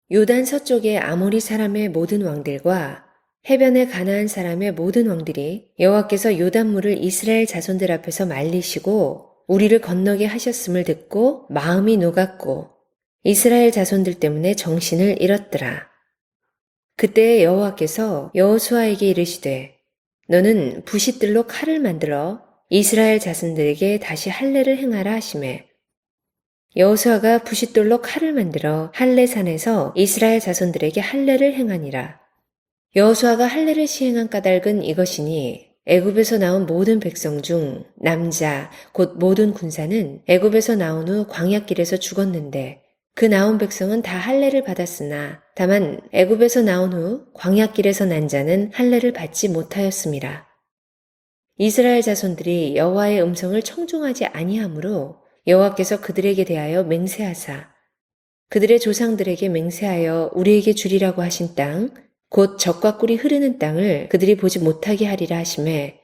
요단 서쪽의 아모리 사람의 모든 왕들과 해변의 가나안 사람의 모든 왕들이 여호와께서 요단물을 이스라엘 자손들 앞에서 말리시고 우리를 건너게 하셨음을 듣고 마음이 녹았고 이스라엘 자손들 때문에 정신을 잃었더라. 그때 여호와께서 여호수아에게 이르시되 너는 부싯들로 칼을 만들어 이스라엘 자손들에게 다시 할례를 행하라 하시매 여호수아가 부싯돌로 칼을 만들어 할례산에서 이스라엘 자손들에게 할례를 행하니라. 여호수아가 할례를 시행한 까닭은 이것이니 애굽에서 나온 모든 백성 중 남자 곧 모든 군사는 애굽에서 나온 후 광야길에서 죽었는데 그 나온 백성은 다 할례를 받았으나 다만 애굽에서 나온 후 광야길에서 난 자는 할례를 받지 못하였음이라. 이스라엘 자손들이 여호와의 음성을 청종하지 아니하므로 여호와께서 그들에게 대하여 맹세하사 그들의 조상들에게 맹세하여 우리에게 주리라고 하신 땅 곧 젖과 꿀이 흐르는 땅을 그들이 보지 못하게 하리라 하시매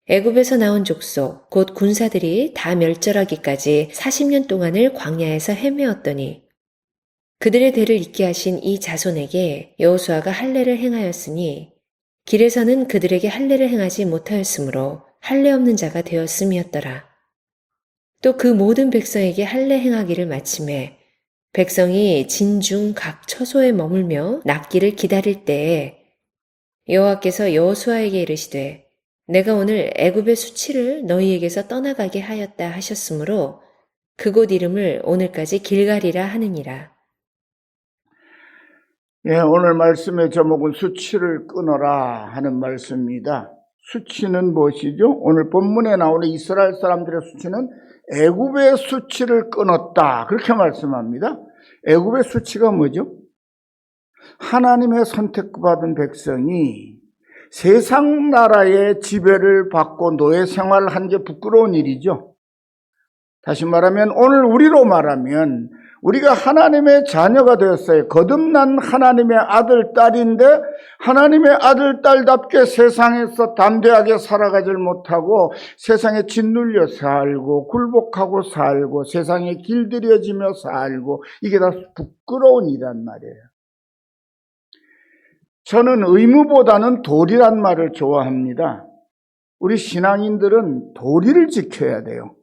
애굽에서 나온 족속 곧 군사들이 다 멸절하기까지 40년 동안을 광야에서 헤매었더니 그들의 대를 잇게 하신 이 자손에게 여호수아가 할례를 행하였으니 길에서는 그들에게 할례를 행하지 못하였으므로 할례 없는 자가 되었음이었더라. 또 그 모든 백성에게 할례 행하기를 마침에 백성이 진중 각 처소에 머물며 낫기를 기다릴 때에 여호와께서 여호수아에게 이르시되 내가 오늘 애굽의 수치를 너희에게서 떠나가게 하였다 하셨으므로 그곳 이름을 오늘까지 길갈이라 하느니라. 예, 오늘 말씀의 제목은 수치를 끊어라 하는 말씀입니다. 수치는 무엇이죠? 오늘 본문에 나오는 이스라엘 사람들의 수치는 애굽의 수치를 끊었다. 그렇게 말씀합니다. 애굽의 수치가 뭐죠? 하나님의 선택받은 백성이 세상 나라의 지배를 받고 노예 생활을 한 게 부끄러운 일이죠. 다시 말하면 오늘 우리로 말하면 우리가 하나님의 자녀가 되었어요. 거듭난 하나님의 아들, 딸인데 하나님의 아들, 딸답게 세상에서 담대하게 살아가질 못하고 세상에 짓눌려 살고 굴복하고 살고 세상에 길들여지며 살고 이게 다 부끄러운 일이란 말이에요. 저는 의무보다는 도리란 말을 좋아합니다. 우리 신앙인들은 도리를 지켜야 돼요.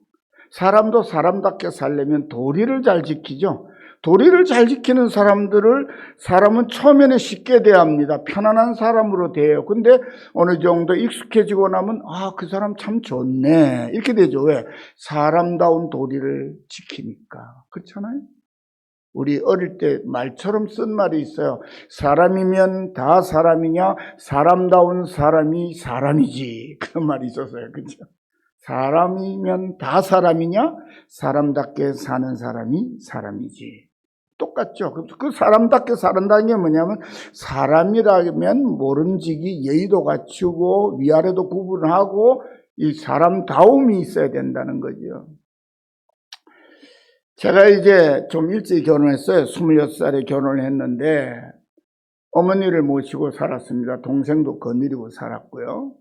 사람도 사람답게 살려면 도리를 잘 지키죠. 도리를 잘 지키는 사람은 처음에는 쉽게 대합니다. 편안한 사람으로 대해요. 근데 어느 정도 익숙해지고 나면 그 사람 참 좋네 이렇게 되죠. 왜? 사람다운 도리를 지키니까. 그렇잖아요. 우리 어릴 때 말처럼 쓴 말이 있어요. 사람이면 다 사람이냐? 사람다운 사람이 사람이지. 그런 말이 있었어요. 그렇죠? 사람이면 다 사람이냐? 사람답게 사는 사람이 사람이지. 똑같죠. 그 사람답게 살아다는 게 뭐냐면 사람이라면 모름지기 예의도 갖추고 위아래도 구분하고 이 사람다움이 있어야 된다는 거죠. 제가 이제 좀 일찍 결혼했어요. 26살에 결혼을 했는데 어머니를 모시고 살았습니다. 동생도 거느리고 살았고요.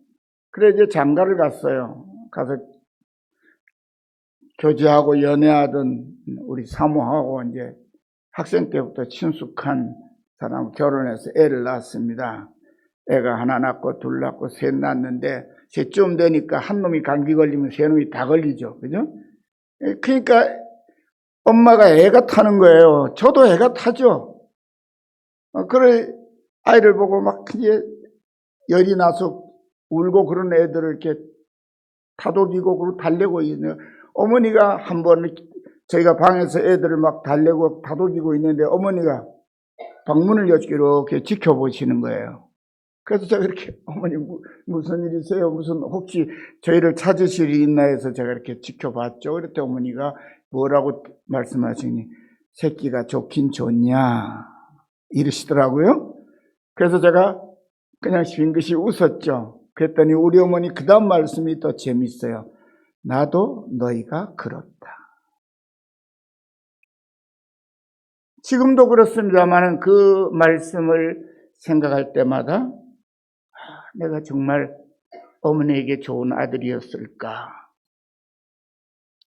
그래 이제 장가를 갔어요. 가서 교제하고 연애하던 우리 사모하고 이제 학생 때부터 친숙한 사람 결혼해서 애를 낳았습니다. 애가 하나 낳고 둘 낳고 셋 낳았는데 셋쯤 되니까 한 놈이 감기 걸리면 세 놈이 다 걸리죠. 그죠? 그러니까 엄마가 애가 타는 거예요. 저도 애가 타죠. 그래 아이를 보고 막 이제 열이 나서 울고 그런 애들을 이렇게 다독이고 그리고 달래고 있는 어머니가 한 번 저희가 방에서 애들을 막 달래고 다독이고 있는데 어머니가 방문을 이렇게 지켜보시는 거예요. 그래서 제가 이렇게 어머니 무슨 일이세요? 무슨 혹시 저희를 찾으실 일이 있나 해서 제가 이렇게 지켜봤죠. 그랬더니 어머니가 뭐라고 말씀하시니 새끼가 좋긴 좋냐 이러시더라고요. 그래서 제가 그냥 싱긋이 웃었죠. 그랬더니 우리 어머니 그 다음 말씀이 더 재밌어요. 나도 너희가 그렇다. 지금도 그렇습니다만 그 말씀을 생각할 때마다 내가 정말 어머니에게 좋은 아들이었을까.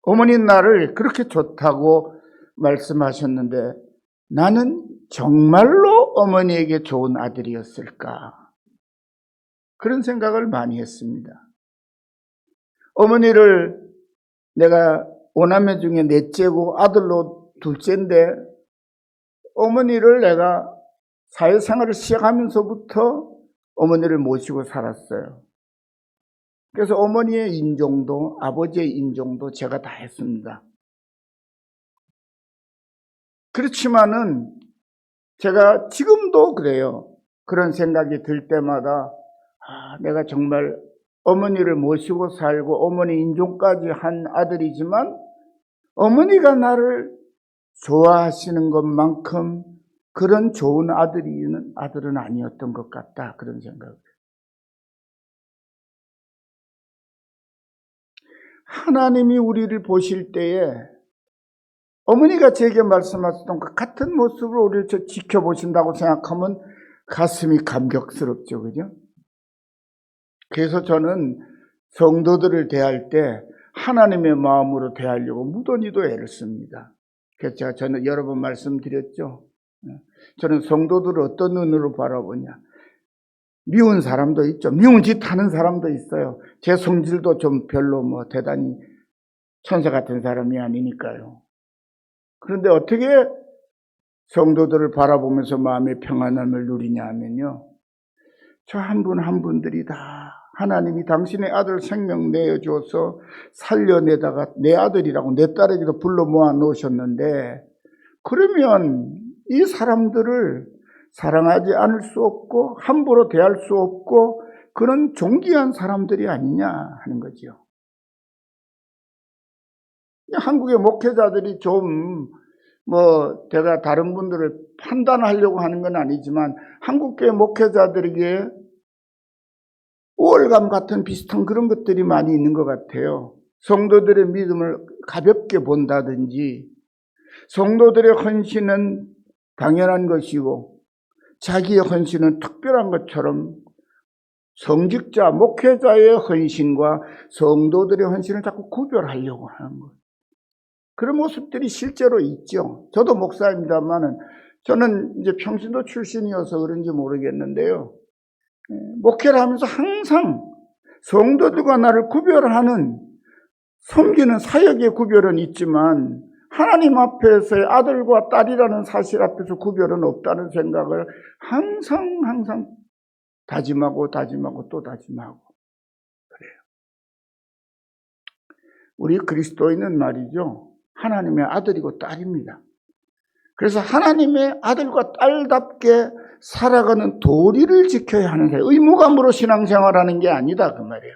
어머니 나를 그렇게 좋다고 말씀하셨는데 나는 정말로 어머니에게 좋은 아들이었을까? 그런 생각을 많이 했습니다. 어머니를 내가 오남매 중에 넷째고 아들로 둘째인데 어머니를 내가 사회생활을 시작하면서부터 어머니를 모시고 살았어요. 그래서 어머니의 인종도 아버지의 인종도 제가 다 했습니다. 그렇지만은 제가 지금도 그래요. 그런 생각이 들 때마다 내가 정말 어머니를 모시고 살고 어머니 인종까지 한 아들이지만 어머니가 나를 좋아하시는 것만큼 그런 좋은 아들은 아니었던 것 같다. 그런 생각을 해요. 하나님이 우리를 보실 때에 어머니가 제게 말씀하셨던 그 같은 모습으로 우리를 지켜보신다고 생각하면 가슴이 감격스럽죠. 그죠? 그래서 저는 성도들을 대할 때 하나님의 마음으로 대하려고 무던히도 애를 씁니다. 그래서 저는 여러 번 말씀드렸죠. 저는 성도들을 어떤 눈으로 바라보냐. 미운 사람도 있죠. 미운 짓 하는 사람도 있어요. 제 성질도 좀 별로 대단히 천사 같은 사람이 아니니까요. 그런데 어떻게 성도들을 바라보면서 마음의 평안함을 누리냐 하면요. 저 한 분 한 분들이 다 하나님이 당신의 아들 생명 내어줘서 살려내다가 내 아들이라고 내 딸에게도 불러 모아 놓으셨는데 그러면 이 사람들을 사랑하지 않을 수 없고 함부로 대할 수 없고 그런 존귀한 사람들이 아니냐 하는 거죠. 한국의 목회자들이 좀 제가 다른 분들을 판단하려고 하는 건 아니지만 한국교회 목회자들에게 우월감 같은 비슷한 그런 것들이 많이 있는 것 같아요. 성도들의 믿음을 가볍게 본다든지 성도들의 헌신은 당연한 것이고 자기의 헌신은 특별한 것처럼 성직자, 목회자의 헌신과 성도들의 헌신을 자꾸 구별하려고 하는 거예요. 그런 모습들이 실제로 있죠. 저도 목사입니다만은 저는 이제 평신도 출신이어서 그런지 모르겠는데요. 목회를 하면서 항상 성도들과 나를 구별하는 섬기는 사역의 구별은 있지만 하나님 앞에서의 아들과 딸이라는 사실 앞에서 구별은 없다는 생각을 항상 다짐하고 또 다짐하고 그래요. 우리 그리스도인은 말이죠. 하나님의 아들이고 딸입니다. 그래서 하나님의 아들과 딸답게 살아가는 도리를 지켜야 하는 사람, 의무감으로 신앙생활하는 게 아니다 그 말이에요.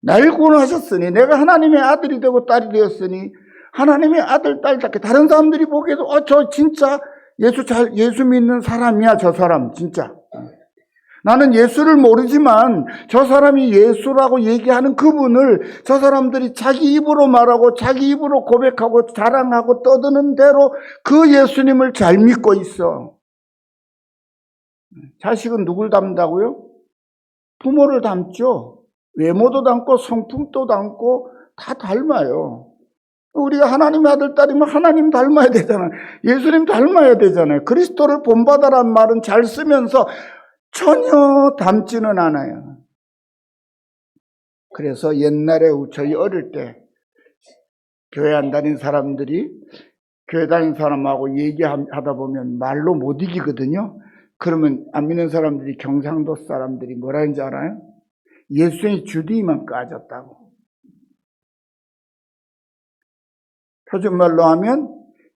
날 구원하셨으니 내가 하나님의 아들이 되고 딸이 되었으니 하나님의 아들, 딸답게 다른 사람들이 보기에도 저 진짜 예수 믿는 사람이야 저 사람 진짜. 나는 예수를 모르지만 저 사람이 예수라고 얘기하는 그분을 저 사람들이 자기 입으로 말하고 자기 입으로 고백하고 자랑하고 떠드는 대로 그 예수님을 잘 믿고 있어. 자식은 누굴 닮는다고요? 부모를 닮죠. 외모도 닮고 성품도 닮고 다 닮아요. 우리가 하나님의 아들, 딸이면 하나님 닮아야 되잖아요. 예수님 닮아야 되잖아요. 그리스도를 본받아라는 말은 잘 쓰면서 전혀 닮지는 않아요. 그래서 옛날에 저희 어릴 때 교회 안 다닌 사람들이 교회 다닌 사람하고 얘기하다 보면 말로 못 이기거든요. 그러면 안 믿는 사람들이 경상도 사람들이 뭐라 하는지 알아요? 예수의 주디만 까졌다고. 표준말로 하면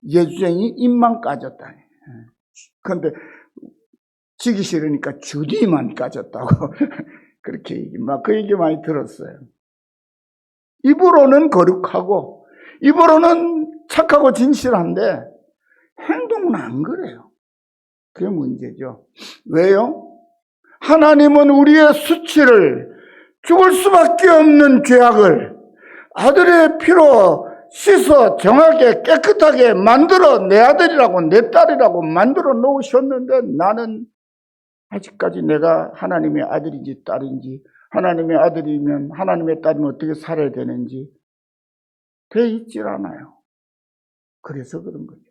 예수쟁이 입만 까졌다. 그런데 지기 싫으니까 주디만 까졌다고 그렇게 그 얘기 많이 들었어요. 입으로는 거룩하고 입으로는 착하고 진실한데 행동은 안 그래요. 그게 문제죠. 왜요? 하나님은 우리의 수치를 죽을 수밖에 없는 죄악을 아들의 피로 씻어 정하게 깨끗하게 만들어 내 아들이라고 내 딸이라고 만들어 놓으셨는데 나는 아직까지 내가 하나님의 아들인지 딸인지 하나님의 아들이면 하나님의 딸이면 어떻게 살아야 되는지 돼 있질 않아요. 그래서 그런 거죠.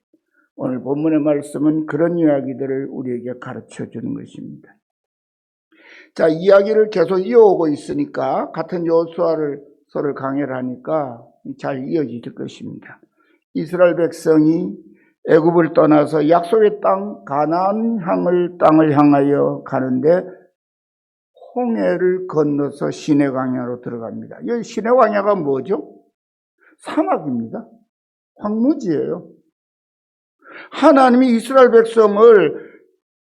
오늘 본문의 말씀은 그런 이야기들을 우리에게 가르쳐 주는 것입니다. 자, 이야기를 계속 이어오고 있으니까 같은 여호수아를 서로 강해를 하니까 잘 이어질 것입니다. 이스라엘 백성이 애굽을 떠나서 약속의 땅 가나안 땅을 향하여 가는데 홍해를 건너서 시내 광야로 들어갑니다. 이 시내 광야가 뭐죠? 사막입니다. 황무지예요. 하나님이 이스라엘 백성을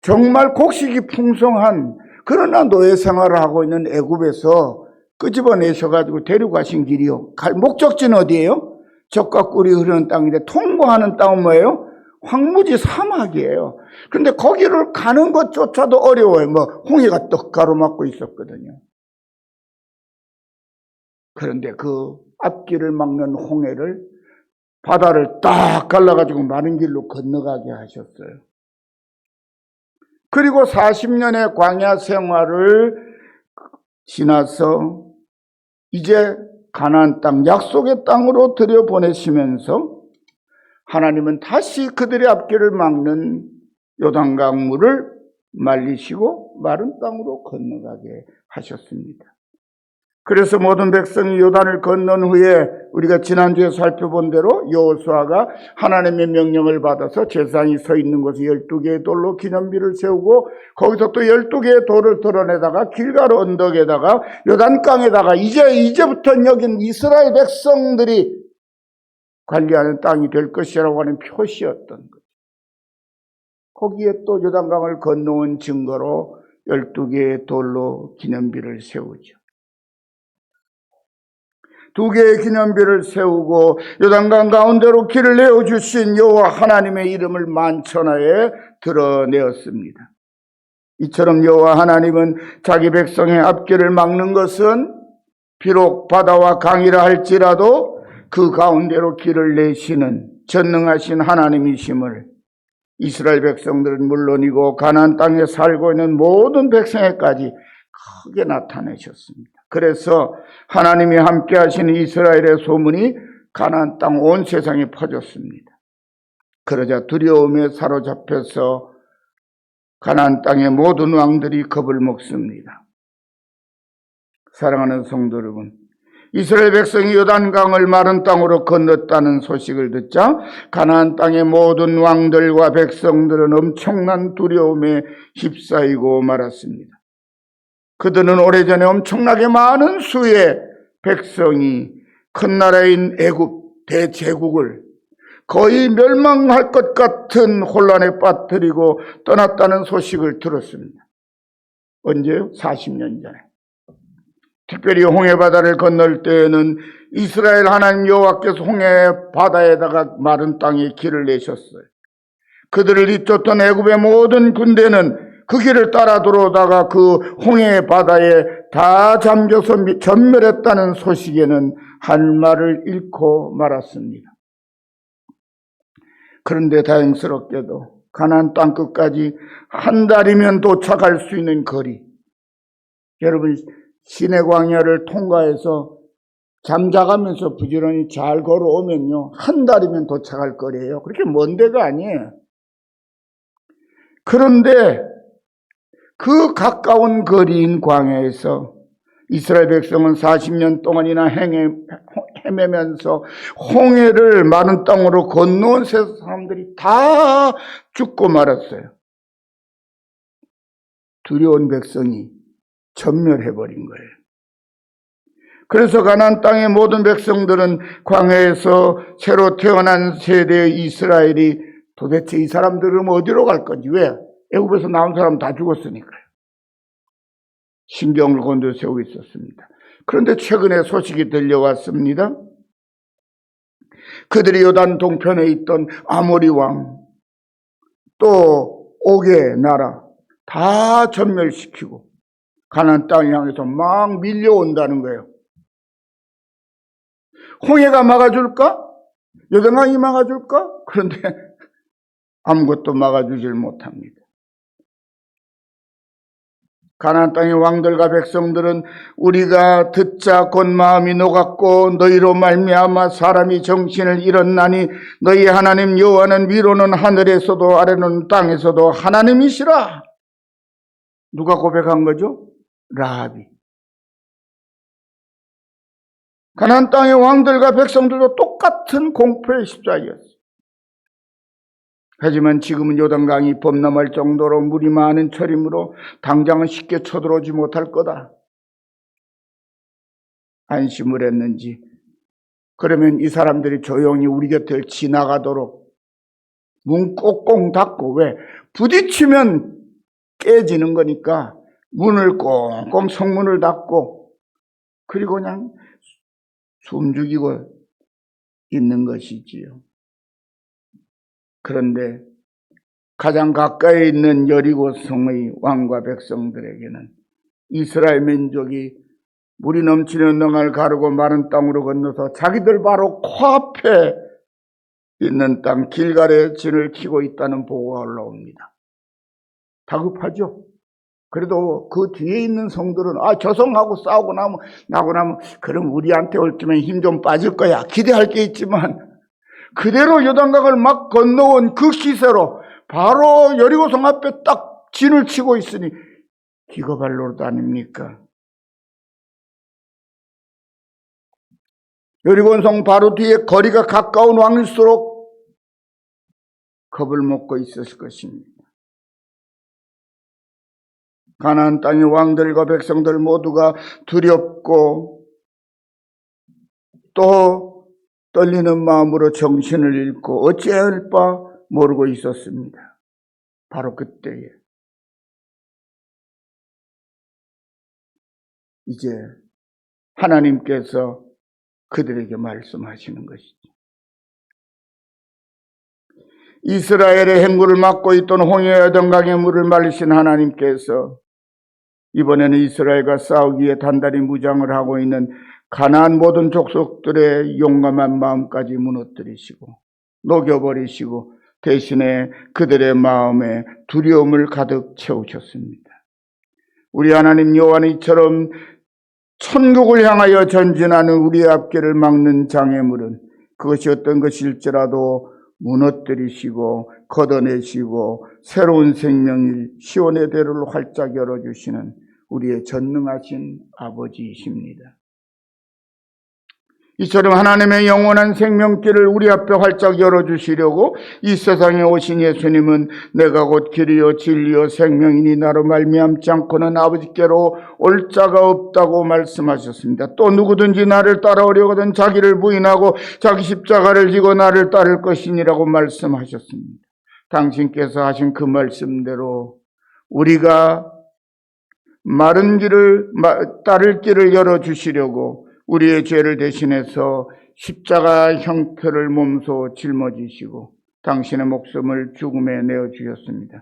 정말 곡식이 풍성한 그러나 노예 생활을 하고 있는 애굽에서 끄집어내셔가지고 데려가신 길이요. 갈 목적지는 어디예요? 젖과 꿀이 흐르는 땅인데 통과하는 땅은 뭐예요? 황무지 사막이에요. 그런데 거기를 가는 것조차도 어려워요. 홍해가 떡 가로막고 있었거든요. 그런데 그 앞길을 막는 홍해를 바다를 딱 갈라가지고 마른 길로 건너가게 하셨어요. 그리고 40년의 광야 생활을 지나서 이제 가나안 땅, 약속의 땅으로 들여보내시면서 하나님은 다시 그들의 앞길을 막는 요단강물을 말리시고 마른 땅으로 건너가게 하셨습니다. 그래서 모든 백성이 요단을 건넌 후에 우리가 지난주에 살펴본 대로 여호수아가 하나님의 명령을 받아서 제사장이 서 있는 곳에 12개의 돌로 기념비를 세우고 거기서 또 12개의 돌을 드러내다가 길갈 언덕에다가 요단강에다가 이제부터 여긴 이스라엘 백성들이 관리하는 땅이 될 것이라고 하는 표시였던 거죠. 거기에 또 요단강을 건너온 증거로 12개의 돌로 기념비를 세우죠. 2개의 기념비를 세우고 요단강 가운데로 길을 내어주신 여호와 하나님의 이름을 만천하에 드러내었습니다. 이처럼 여호와 하나님은 자기 백성의 앞길을 막는 것은 비록 바다와 강이라 할지라도 그 가운데로 길을 내시는 전능하신 하나님이심을 이스라엘 백성들은 물론이고 가나안 땅에 살고 있는 모든 백성에까지 크게 나타내셨습니다. 그래서 하나님이 함께 하시는 이스라엘의 소문이 가나안 땅 온 세상에 퍼졌습니다. 그러자 두려움에 사로잡혀서 가나안 땅의 모든 왕들이 겁을 먹습니다. 사랑하는 성도 여러분, 이스라엘 백성이 요단강을 마른 땅으로 건넜다는 소식을 듣자 가나안 땅의 모든 왕들과 백성들은 엄청난 두려움에 휩싸이고 말았습니다. 그들은 오래전에 엄청나게 많은 수의 백성이 큰 나라인 애굽 대제국을 거의 멸망할 것 같은 혼란에 빠뜨리고 떠났다는 소식을 들었습니다. 언제요? 40년 전에. 특별히 홍해바다를 건널 때에는 이스라엘 하나님 여호와께서 홍해바다에다가 마른 땅에 길을 내셨어요. 그들을 잇쫓던 애굽의 모든 군대는 그 길을 따라 들어오다가 그 홍해 바다에 다 잠겨서 전멸했다는 소식에는 할 말을 잃고 말았습니다. 그런데 다행스럽게도 가나안 땅 끝까지 한 달이면 도착할 수 있는 거리. 여러분, 시내 광야를 통과해서 잠자가면서 부지런히 잘 걸어오면요, 한 달이면 도착할 거리예요. 그렇게 먼 데가 아니에요. 그런데 그 가까운 거리인 광야에서 이스라엘 백성은 40년 동안이나 헤매면서 홍해를 마른 땅으로 건너온 사람들이 다 죽고 말았어요. 두려운 백성이 전멸해버린 거예요. 그래서 가나안 땅의 모든 백성들은 광야에서 새로 태어난 세대의 이스라엘이 도대체 이 사람들은 어디로 갈 건지, 왜? 애굽에서 나온 사람 다 죽었으니까요. 신경을 곤두세우고 있었습니다. 그런데 최근에 소식이 들려왔습니다. 그들이 요단 동편에 있던 아모리 왕, 또 옥의 나라 다 전멸시키고 가나안 땅을 향해서 막 밀려온다는 거예요. 홍해가 막아줄까? 요단강이 막아줄까? 그런데 아무것도 막아주질 못합니다. 가나안 땅의 왕들과 백성들은 우리가 듣자 곧 마음이 녹았고 너희로 말미암아 사람이 정신을 잃었나니 너희 하나님 여호와는 위로는 하늘에서도 아래로는 땅에서도 하나님이시라. 누가 고백한 거죠? 라합이. 가나안 땅의 왕들과 백성들도 똑같은 공포의 십자가였어요. 하지만 지금은 요단강이 범람할 정도로 물이 많은 철이므로 당장은 쉽게 쳐들어오지 못할 거다. 안심을 했는지, 그러면 이 사람들이 조용히 우리 곁을 지나가도록 문 꼭꼭 닫고, 왜? 부딪히면 깨지는 거니까 문을 꽁꽁 성문을 닫고 그리고 그냥 숨죽이고 있는 것이지요. 그런데 가장 가까이 있는 여리고 성의 왕과 백성들에게는 이스라엘 민족이 물이 넘치는 능을 가르고 마른 땅으로 건너서 자기들 바로 코앞에 있는 땅 길갈에 진을 치고 있다는 보고가 올라옵니다. 다급하죠. 그래도 그 뒤에 있는 성들은 저 성하고 싸우고 나면 그럼 우리한테 올 때면 힘 좀 빠질 거야 기대할 게 있지만, 그대로 요단강을 막 건너온 그 시세로 바로 여리고성 앞에 딱 진을 치고 있으니 기겁할 노릇 아닙니까? 여리고성 바로 뒤에 거리가 가까운 왕일수록 겁을 먹고 있었을 것입니다. 가나안 땅의 왕들과 백성들 모두가 두렵고 또 떨리는 마음으로 정신을 잃고 어찌해야 할 바 모르고 있었습니다. 바로 그때에 이제 하나님께서 그들에게 말씀하시는 것이죠. 이스라엘의 행군을 맡고 있던 홍해와 요단강의 물을 말리신 하나님께서 이번에는 이스라엘과 싸우기 위해 단단히 무장을 하고 있는 가나안 모든 족속들의 용감한 마음까지 무너뜨리시고 녹여버리시고 대신에 그들의 마음에 두려움을 가득 채우셨습니다. 우리 하나님 여호와는 이처럼 천국을 향하여 전진하는 우리의 앞길을 막는 장애물은 그것이 어떤 것일지라도 무너뜨리시고 걷어내시고 새로운 생명일 시온의 대로를 활짝 열어주시는 우리의 전능하신 아버지이십니다. 이처럼 하나님의 영원한 생명길을 우리 앞에 활짝 열어주시려고 이 세상에 오신 예수님은 내가 곧 길이요 진리요 생명이니 나로 말미암지 않고는 아버지께로 올 자가 없다고 말씀하셨습니다. 또 누구든지 나를 따라오려거든 자기를 부인하고 자기 십자가를 지고 나를 따를 것이니라고 말씀하셨습니다. 당신께서 하신 그 말씀대로 우리가 마른 길을 따를 길을 열어주시려고 우리의 죄를 대신해서 십자가 형태를 몸소 짊어지시고 당신의 목숨을 죽음에 내어주셨습니다.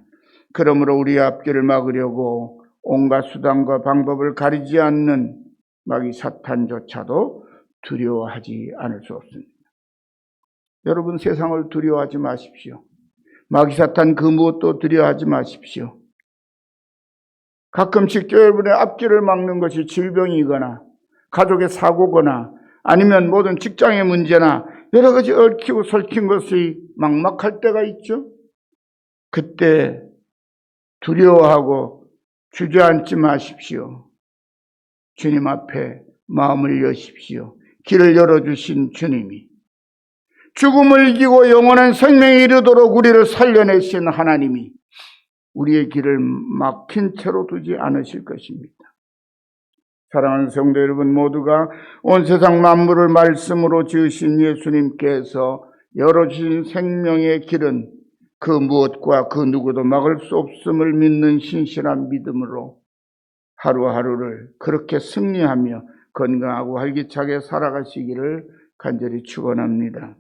그러므로 우리의 앞길을 막으려고 온갖 수단과 방법을 가리지 않는 마귀 사탄조차도 두려워하지 않을 수 없습니다. 여러분, 세상을 두려워하지 마십시오. 마귀 사탄 그 무엇도 두려워하지 마십시오. 가끔씩 여러분의 앞길을 막는 것이 질병이거나 가족의 사고거나 아니면 모든 직장의 문제나 여러 가지 얽히고 설킨 것이 막막할 때가 있죠. 그때 두려워하고 주저앉지 마십시오. 주님 앞에 마음을 여십시오. 길을 열어주신 주님이, 죽음을 이기고 영원한 생명에 이르도록 우리를 살려내신 하나님이 우리의 길을 막힌 채로 두지 않으실 것입니다. 사랑하는 성도 여러분, 모두가 온 세상 만물을 말씀으로 지으신 예수님께서 열어주신 생명의 길은 그 무엇과 그 누구도 막을 수 없음을 믿는 신실한 믿음으로 하루하루를 그렇게 승리하며 건강하고 활기차게 살아가시기를 간절히 축원합니다.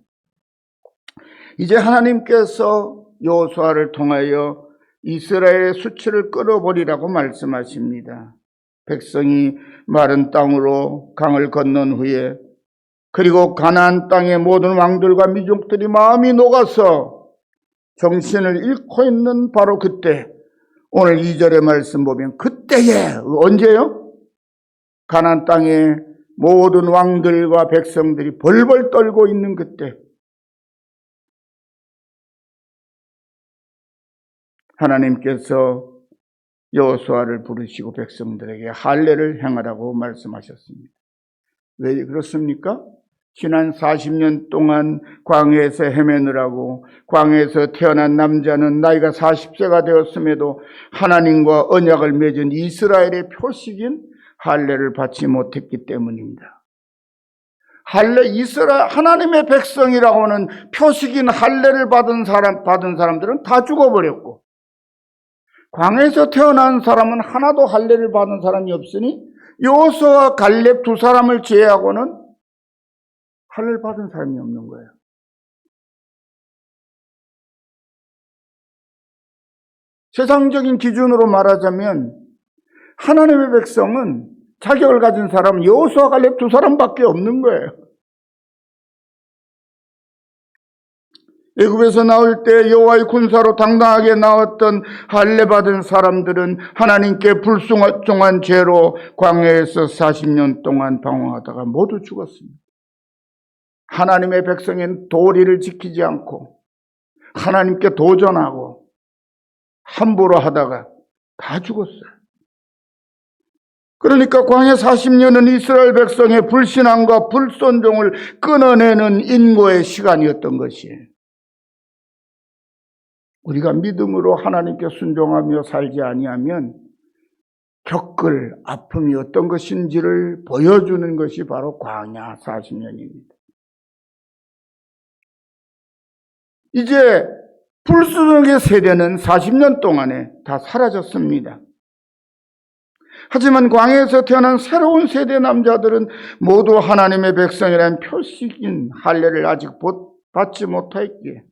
이제 하나님께서 여호수아를 통하여 이스라엘의 수치를 끌어버리라고 말씀하십니다. 백성이 마른 땅으로 강을 건넌 후에 그리고 가나안 땅의 모든 왕들과 민족들이 마음이 녹아서 정신을 잃고 있는 바로 그때 오늘 2절의 말씀 보면 그때에, 언제요? 가나안 땅에 모든 왕들과 백성들이 벌벌 떨고 있는 그때 하나님께서 여호수아를 부르시고 백성들에게 할례를 행하라고 말씀하셨습니다. 왜 그렇습니까? 지난 40년 동안 광야에서 헤매느라고 광야에서 태어난 남자는 나이가 40세가 되었음에도 하나님과 언약을 맺은 이스라엘의 표식인 할례를 받지 못했기 때문입니다. 할례, 하나님의 백성이라고 하는 표식인 할례를 받은 사람들은 다 죽어버렸고, 광야에서 태어난 사람은 하나도 할례를 받은 사람이 없으니 여호수아와 갈렙 두 사람을 제외하고는 할례를 받은 사람이 없는 거예요. 세상적인 기준으로 말하자면 하나님의 백성은 자격을 가진 사람은 여호수아 갈렙 두 사람밖에 없는 거예요. 애굽에서 나올 때 여호와의 군사로 당당하게 나왔던 할례 받은 사람들은 하나님께 불순종한 죄로 광야에서 40년 동안 방황하다가 모두 죽었습니다. 하나님의 백성인 도리를 지키지 않고 하나님께 도전하고 함부로 하다가 다 죽었어요. 그러니까 광야 40년은 이스라엘 백성의 불신앙과 불순종을 끊어내는 인고의 시간이었던 것이에요. 우리가 믿음으로 하나님께 순종하며 살지 아니하면 겪을 아픔이 어떤 것인지를 보여주는 것이 바로 광야 40년입니다. 이제 불순종의 세대는 40년 동안에 다 사라졌습니다. 하지만 광야에서 태어난 새로운 세대 남자들은 모두 하나님의 백성이라는 표식인 할례를 아직 받지 못했기에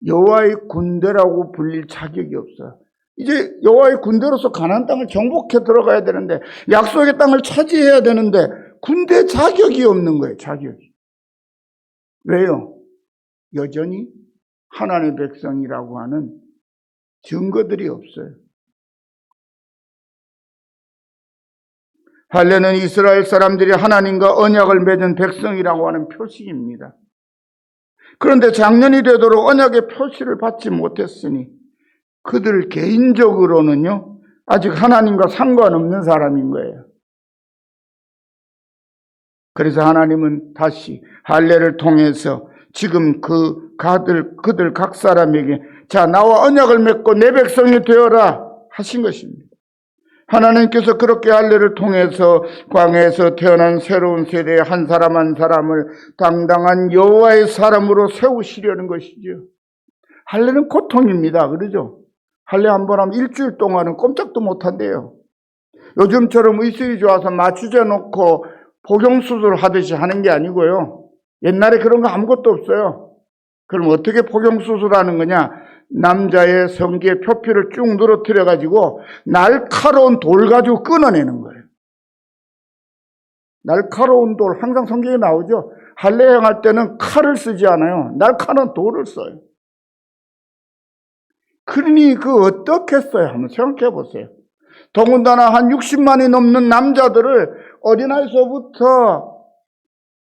여호와의 군대라고 불릴 자격이 없어요. 이제 여호와의 군대로서 가나안 땅을 정복해 들어가야 되는데, 약속의 땅을 차지해야 되는데 군대 자격이 없는 거예요. 자격이. 왜요? 여전히 하나님의 백성이라고 하는 증거들이 없어요. 할례는 이스라엘 사람들이 하나님과 언약을 맺은 백성이라고 하는 표식입니다. 그런데 작년이 되도록 언약의 표시를 받지 못했으니 그들 개인적으로는요, 아직 하나님과 상관없는 사람인 거예요. 그래서 하나님은 다시 할례를 통해서 지금 그들 각 사람에게 자, 나와 언약을 맺고 내 백성이 되어라 하신 것입니다. 하나님께서 그렇게 할례를 통해서 광야에서 태어난 새로운 세대의 한 사람 한 사람을 당당한 여호와의 사람으로 세우시려는 것이죠. 할례는 고통입니다. 그러죠? 할례 한 번 하면 일주일 동안은 꼼짝도 못한대요. 요즘처럼 의술이 좋아서 마취제 놓고 포경수술 하듯이 하는 게 아니고요. 옛날에 그런 거 아무것도 없어요. 그럼 어떻게 포경수술하는 거냐? 남자의 성기에 표피를 쭉 늘어뜨려가지고 날카로운 돌 가지고 끊어내는 거예요. 날카로운 돌, 항상 성경에 나오죠. 할례 행할 때는 칼을 쓰지 않아요. 날카로운 돌을 써요. 그러니 어떻게 써요? 한번 생각해 보세요. 더군다나 한 60만이 넘는 남자들을 어린아이서부터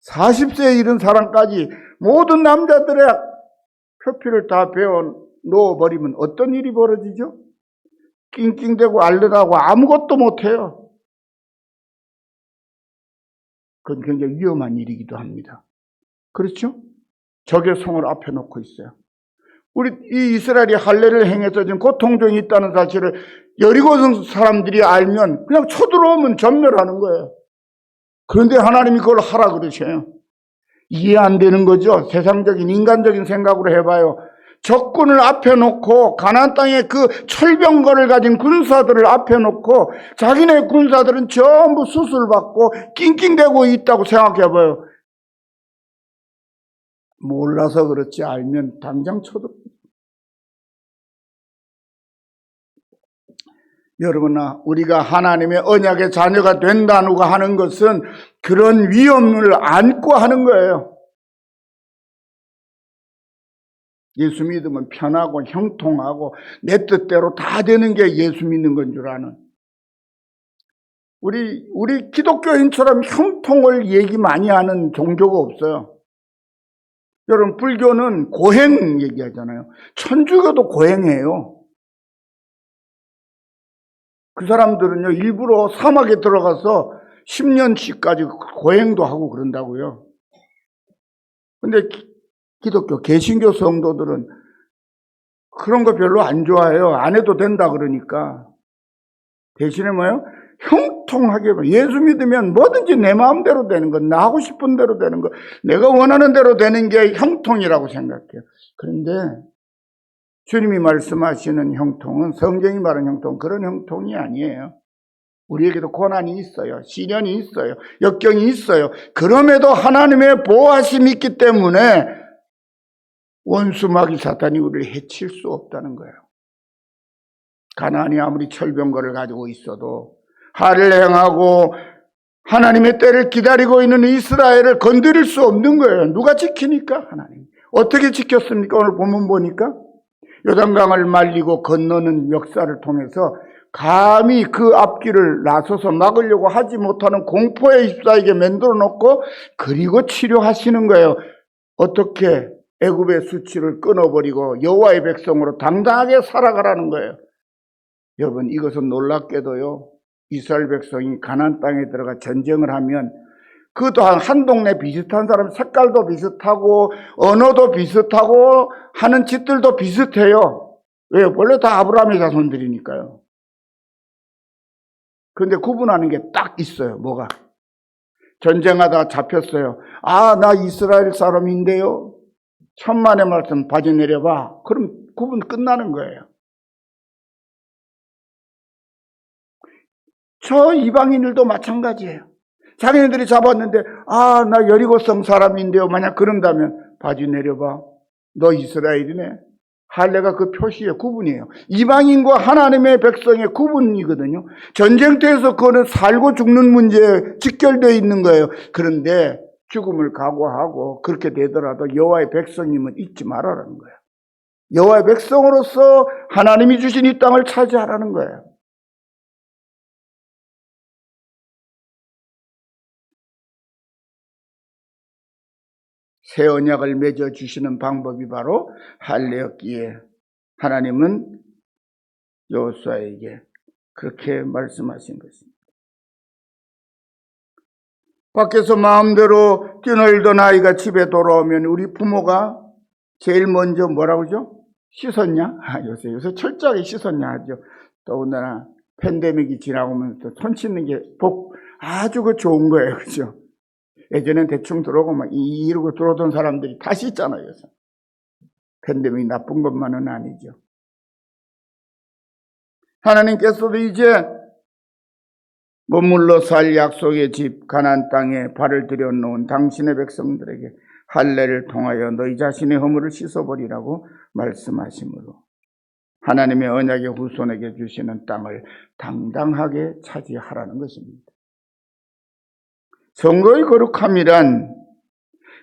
40세에 이른 사람까지 모든 남자들의 표피를 다 베어 놓아버리면 어떤 일이 벌어지죠? 낑낑대고 알르다고 아무것도 못해요. 그건 굉장히 위험한 일이기도 합니다. 그렇죠? 적의 성을 앞에 놓고 있어요. 우리 이 이스라엘이 할례를 행해서 지금 고통 중에 있다는 사실을 여리고 사람들이 알면 그냥 쳐들어오면 전멸하는 거예요. 그런데 하나님이 그걸 하라 그러셔요. 이해 안 되는 거죠? 세상적인 인간적인 생각으로 해봐요. 적군을 앞에 놓고 가나안 땅에 그 철병거를 가진 군사들을 앞에 놓고 자기네 군사들은 전부 수술받고 낑낑대고 있다고 생각해봐요. 몰라서 그렇지 알면 당장 쳐들어. 여러분아, 우리가 하나님의 언약의 자녀가 된다고 하는 것은 그런 위험을 안고 하는 거예요. 예수 믿으면 편하고 형통하고 내 뜻대로 다 되는 게 예수 믿는 건 줄 아는. 우리 기독교인처럼 형통을 얘기 많이 하는 종교가 없어요. 여러분, 불교는 고행 얘기하잖아요. 천주교도 고행해요. 그 사람들은요, 일부러 사막에 들어가서 10년치까지 고행도 하고 그런다고요. 근데 기독교, 개신교 성도들은 그런 거 별로 안 좋아해요. 안 해도 된다 그러니까. 대신에 뭐예요? 형통하게, 예수 믿으면 뭐든지 내 마음대로 되는 거, 나 하고 싶은 대로 되는 거, 내가 원하는 대로 되는 게 형통이라고 생각해요. 그런데 주님이 말씀하시는 형통은, 성경이 말하는 형통은 그런 형통이 아니에요. 우리에게도 고난이 있어요. 시련이 있어요. 역경이 있어요. 그럼에도 하나님의 보호하심이 있기 때문에 원수 마귀 사탄이 우리를 해칠 수 없다는 거예요. 가나안이 아무리 철병거를 가지고 있어도 할을 행하고 하나님의 때를 기다리고 있는 이스라엘을 건드릴 수 없는 거예요. 누가 지키니까? 하나님. 어떻게 지켰습니까? 오늘 본문 보니까 요단강을 말리고 건너는 역사를 통해서 감히 그 앞길을 나서서 막으려고 하지 못하는 공포에 휩싸이게 만들어 놓고 그리고 치료하시는 거예요. 어떻게? 애굽의 수치를 끊어버리고 여호와의 백성으로 당당하게 살아가라는 거예요. 여러분, 이것은 놀랍게도요, 이스라엘 백성이 가나안 땅에 들어가 전쟁을 하면 그 또한 한 동네 비슷한 사람, 색깔도 비슷하고 언어도 비슷하고 하는 짓들도 비슷해요. 왜요? 원래 다 아브라함의 자손들이니까요. 그런데 구분하는 게 딱 있어요. 뭐가? 전쟁하다 잡혔어요. 아, 나 이스라엘 사람인데요. 천만의 말씀 바지 내려봐. 그럼 구분 끝나는 거예요. 저 이방인들도 마찬가지예요. 자기네들이 잡았는데, 아, 나 여리고성 사람인데요. 만약 그런다면 바지 내려봐. 너 이스라엘이네. 할례가 그 표시의 구분이에요. 이방인과 하나님의 백성의 구분이거든요. 전쟁터에서 그거는 살고 죽는 문제에 직결되어 있는 거예요. 그런데 죽음을 각오하고 그렇게 되더라도 여호와의 백성임은 잊지 말아라는 거예요. 여호와의 백성으로서 하나님이 주신 이 땅을 차지하라는 거예요. 새 언약을 맺어 주시는 방법이 바로 할례였기에 하나님은 여호수아에게 그렇게 말씀하신 것입니다. 밖에서 마음대로 뛰놀던 아이가 집에 돌아오면 우리 부모가 제일 먼저 뭐라고 그러죠? 씻었냐? 요새 철저하게 씻었냐 하죠. 더군다나 팬데믹이 지나오면서 손 씻는 게 아주 좋은 거예요. 그죠? 예전엔 대충 들어오고 막 이러고 들어오던 사람들이 다 씻잖아요. 요새. 팬데믹이 나쁜 것만은 아니죠. 하나님께서도 이제 머물러 살 약속의 집 가나안 땅에 발을 들여놓은 당신의 백성들에게 할례를 통하여 너희 자신의 허물을 씻어버리라고 말씀하시므로 하나님의 언약의 후손에게 주시는 땅을 당당하게 차지하라는 것입니다. 선거의 거룩함이란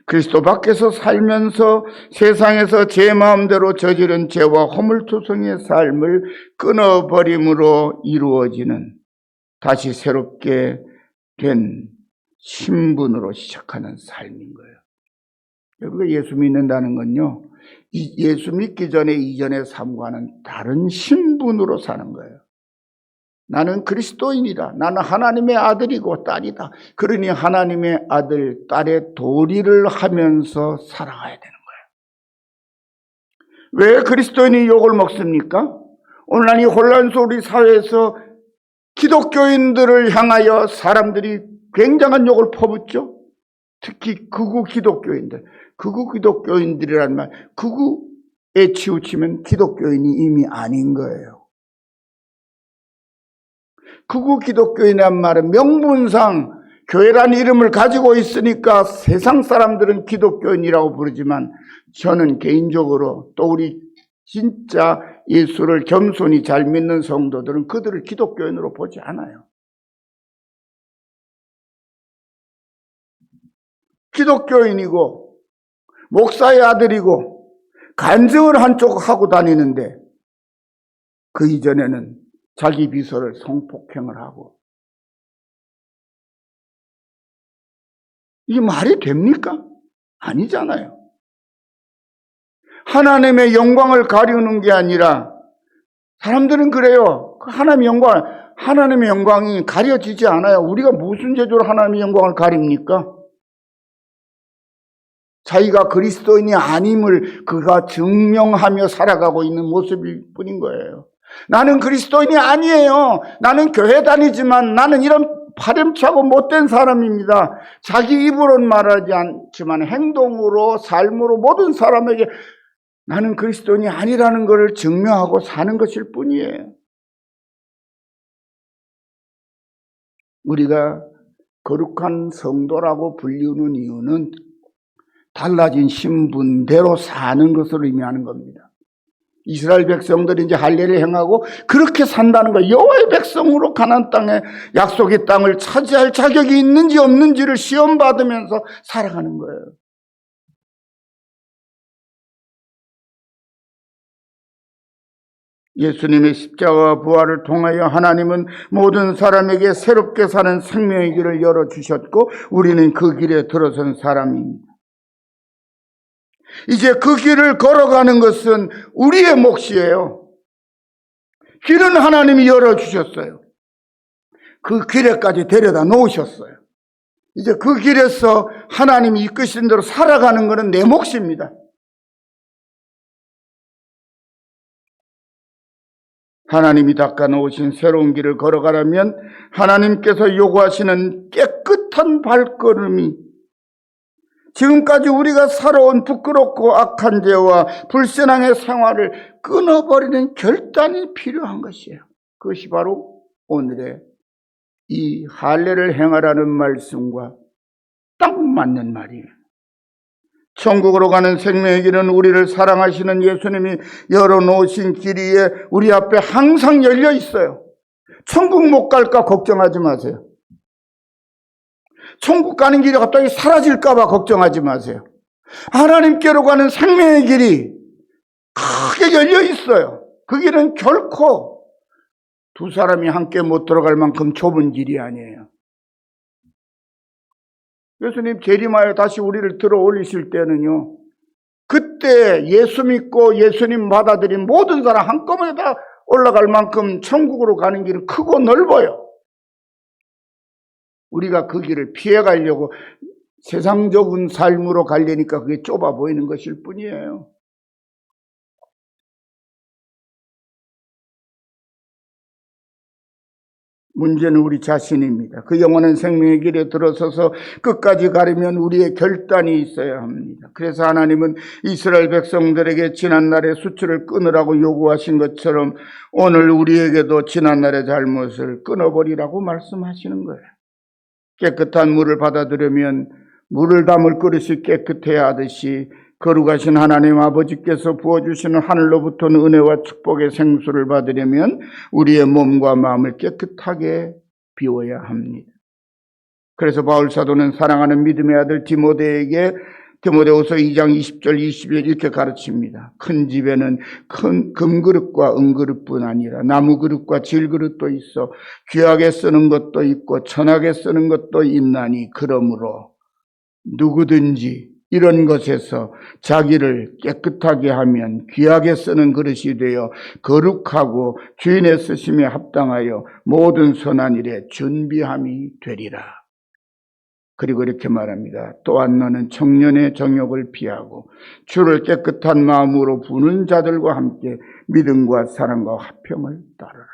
그리스도 밖에서 살면서 세상에서 제 마음대로 저지른 죄와 허물투성의 삶을 끊어버림으로 이루어지는 다시 새롭게 된 신분으로 시작하는 삶인 거예요. 우리가 예수 믿는다는 건요, 예수 믿기 전에 이전의 삶과는 다른 신분으로 사는 거예요. 나는 그리스도인이다. 나는 하나님의 아들이고 딸이다. 그러니 하나님의 아들, 딸의 도리를 하면서 살아가야 되는 거예요. 왜 그리스도인이 욕을 먹습니까? 오늘날 이 혼란스러운 우리 사회에서 기독교인들을 향하여 사람들이 굉장한 욕을 퍼붓죠. 특히 극우 기독교인들. 극우 기독교인들이란 말, 극우에 치우치면 기독교인이 이미 아닌 거예요. 극우 기독교인이란 말은 명분상 교회라는 이름을 가지고 있으니까 세상 사람들은 기독교인이라고 부르지만 저는 개인적으로 또 우리 진짜 예수를 겸손히 잘 믿는 성도들은 그들을 기독교인으로 보지 않아요. 기독교인이고 목사의 아들이고 간증을 한쪽 하고 다니는데 그 이전에는 자기 비서를 성폭행을 하고, 이게 말이 됩니까? 아니잖아요. 하나님의 영광을 가리우는 게 아니라, 사람들은 그래요. 하나님의 영광이 가려지지 않아요. 우리가 무슨 제조로 하나님의 영광을 가립니까? 자기가 그리스도인이 아님을 그가 증명하며 살아가고 있는 모습일 뿐인 거예요. 나는 그리스도인이 아니에요. 나는 교회 다니지만 나는 이런 파렴치하고 못된 사람입니다. 자기 입으로는 말하지 않지만 행동으로, 삶으로 모든 사람에게 나는 그리스도인이 아니라는 것을 증명하고 사는 것일 뿐이에요. 우리가 거룩한 성도라고 불리우는 이유는 달라진 신분대로 사는 것을 의미하는 겁니다. 이스라엘 백성들이 이제 할례를 행하고 그렇게 산다는 거예요. 여호와의 백성으로 가나안 땅에, 약속의 땅을 차지할 자격이 있는지 없는지를 시험받으면서 살아가는 거예요. 예수님의 십자가와 부활을 통하여 하나님은 모든 사람에게 새롭게 사는 생명의 길을 열어주셨고 우리는 그 길에 들어선 사람입니다. 이제 그 길을 걸어가는 것은 우리의 몫이에요. 길은 하나님이 열어주셨어요. 그 길에까지 데려다 놓으셨어요. 이제 그 길에서 하나님이 이끄신 대로 살아가는 것은 내 몫입니다. 하나님이 닦아놓으신 새로운 길을 걸어가려면 하나님께서 요구하시는 깨끗한 발걸음이, 지금까지 우리가 살아온 부끄럽고 악한 죄와 불신앙의 생활을 끊어버리는 결단이 필요한 것이에요. 그것이 바로 오늘의 이 할례를 행하라는 말씀과 딱 맞는 말이에요. 천국으로 가는 생명의 길은 우리를 사랑하시는 예수님이 열어놓으신 길 위에 우리 앞에 항상 열려 있어요. 천국 못 갈까 걱정하지 마세요. 천국 가는 길이 갑자기 사라질까 봐 걱정하지 마세요. 하나님께로 가는 생명의 길이 크게 열려 있어요. 그 길은 결코 두 사람이 함께 못 들어갈 만큼 좁은 길이 아니에요. 예수님 재림하여 다시 우리를 들어 올리실 때는요, 그때 예수 믿고 예수님 받아들인 모든 사람 한꺼번에 다 올라갈 만큼 천국으로 가는 길은 크고 넓어요. 우리가 그 길을 피해 가려고 세상적인 삶으로 가려니까 그게 좁아 보이는 것일 뿐이에요. 문제는 우리 자신입니다. 그 영원한 생명의 길에 들어서서 끝까지 가려면 우리의 결단이 있어야 합니다. 그래서 하나님은 이스라엘 백성들에게 지난날의 수치를 끊으라고 요구하신 것처럼 오늘 우리에게도 지난날의 잘못을 끊어버리라고 말씀하시는 거예요. 깨끗한 물을 받아들이면 물을 담을 그릇이 깨끗해야 하듯이 거룩하신 하나님 아버지께서 부어주시는 하늘로부터는 은혜와 축복의 생수를 받으려면 우리의 몸과 마음을 깨끗하게 비워야 합니다. 그래서 바울 사도는 사랑하는 믿음의 아들 디모데에게 디모데후서 2장 20절 21절 이렇게 가르칩니다. 큰 집에는 큰 금그릇과 은그릇뿐 아니라 나무그릇과 질그릇도 있어 귀하게 쓰는 것도 있고 천하게 쓰는 것도 있나니 그러므로 누구든지 이런 것에서 자기를 깨끗하게 하면 귀하게 쓰는 그릇이 되어 거룩하고 주인의 쓰심에 합당하여 모든 선한 일에 준비함이 되리라. 그리고 이렇게 말합니다. 또한 너는 청년의 정욕을 피하고 주를 깨끗한 마음으로 부는 자들과 함께 믿음과 사랑과 화평을 따르라.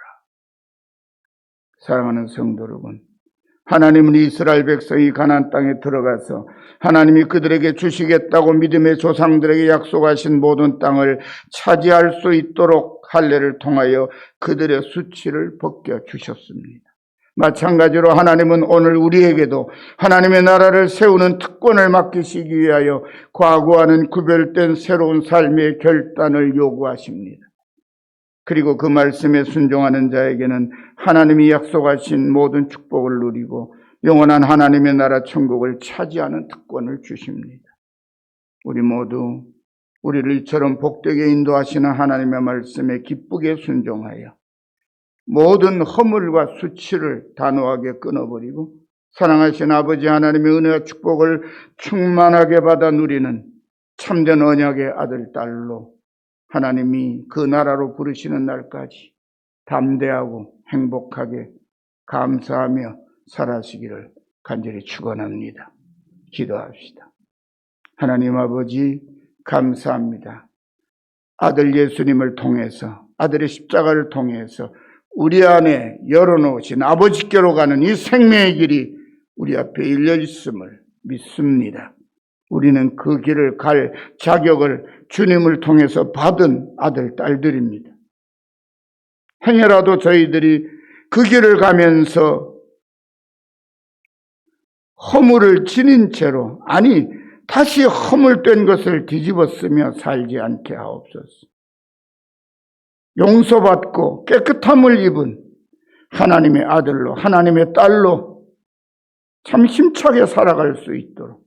사랑하는 성도 여러분, 하나님은 이스라엘 백성이 가나안 땅에 들어가서 하나님이 그들에게 주시겠다고 믿음의 조상들에게 약속하신 모든 땅을 차지할 수 있도록 할례를 통하여 그들의 수치를 벗겨 주셨습니다. 마찬가지로 하나님은 오늘 우리에게도 하나님의 나라를 세우는 특권을 맡기시기 위하여 과거와는 구별된 새로운 삶의 결단을 요구하십니다. 그리고 그 말씀에 순종하는 자에게는 하나님이 약속하신 모든 축복을 누리고 영원한 하나님의 나라 천국을 차지하는 특권을 주십니다. 우리 모두 우리를 이처럼 복되게 인도하시는 하나님의 말씀에 기쁘게 순종하여 모든 허물과 수치를 단호하게 끊어버리고 사랑하신 아버지 하나님의 은혜와 축복을 충만하게 받아 누리는 참된 언약의 아들, 딸로 하나님이 그 나라로 부르시는 날까지 담대하고 행복하게 감사하며 살아시기를 간절히 축원합니다. 기도합시다. 하나님 아버지 감사합니다. 아들 예수님을 통해서, 아들의 십자가를 통해서 우리 안에 열어놓으신 아버지께로 가는 이 생명의 길이 우리 앞에 열려 있음을 믿습니다. 우리는 그 길을 갈 자격을 주님을 통해서 받은 아들, 딸들입니다. 행여라도 저희들이 그 길을 가면서 허물을 지닌 채로, 아니 다시 허물된 것을 뒤집어 쓰며 살지 않게 하옵소서. 용서받고 깨끗함을 입은 하나님의 아들로, 하나님의 딸로 참 힘차게 살아갈 수 있도록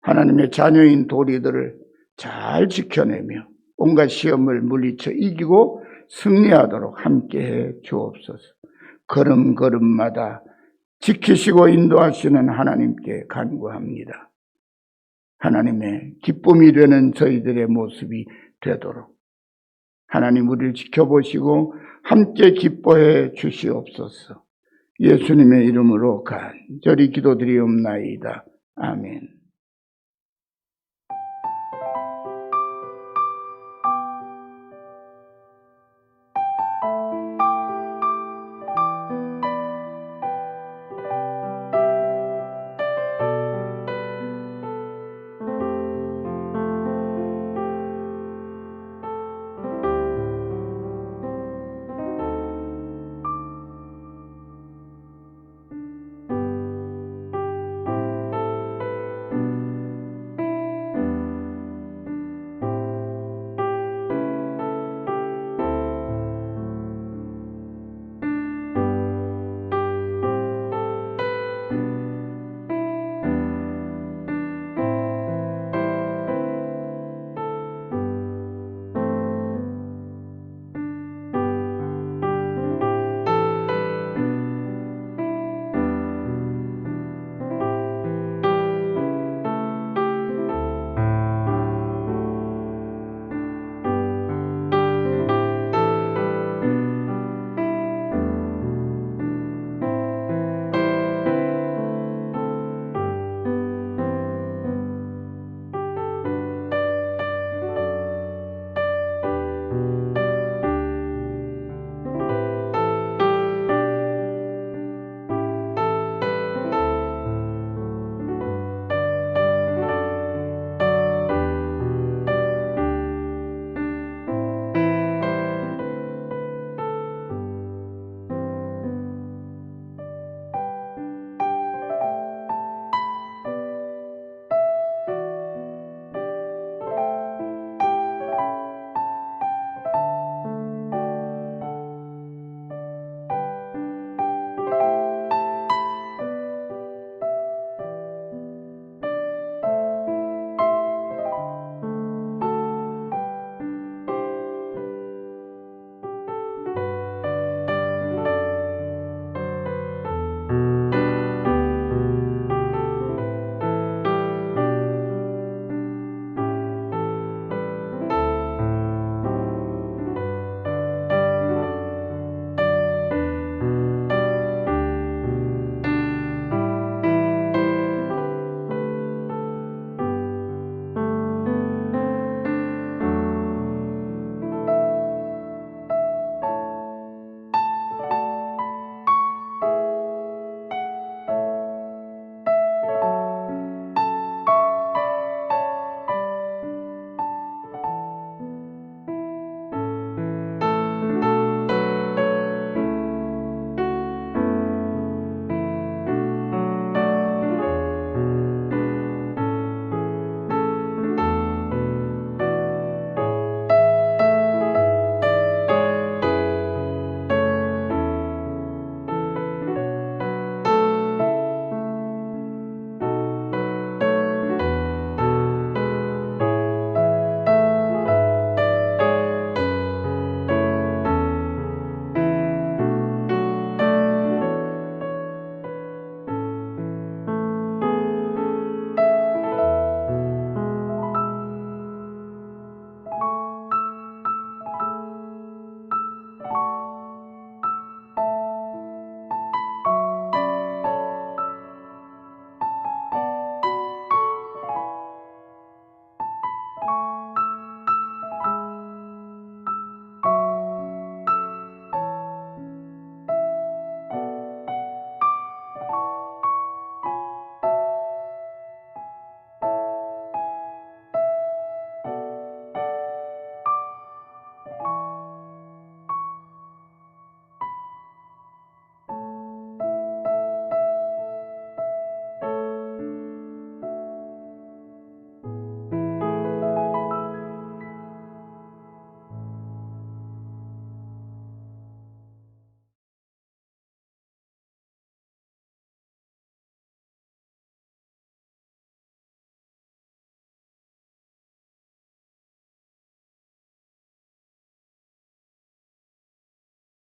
하나님의 자녀인 도리들을 잘 지켜내며 온갖 시험을 물리쳐 이기고 승리하도록 함께해 주옵소서. 걸음걸음마다 지키시고 인도하시는 하나님께 간구합니다. 하나님의 기쁨이 되는 저희들의 모습이 되도록 하나님 우리를 지켜보시고 함께 기뻐해 주시옵소서. 예수님의 이름으로 간절히 기도드리옵나이다. 아멘.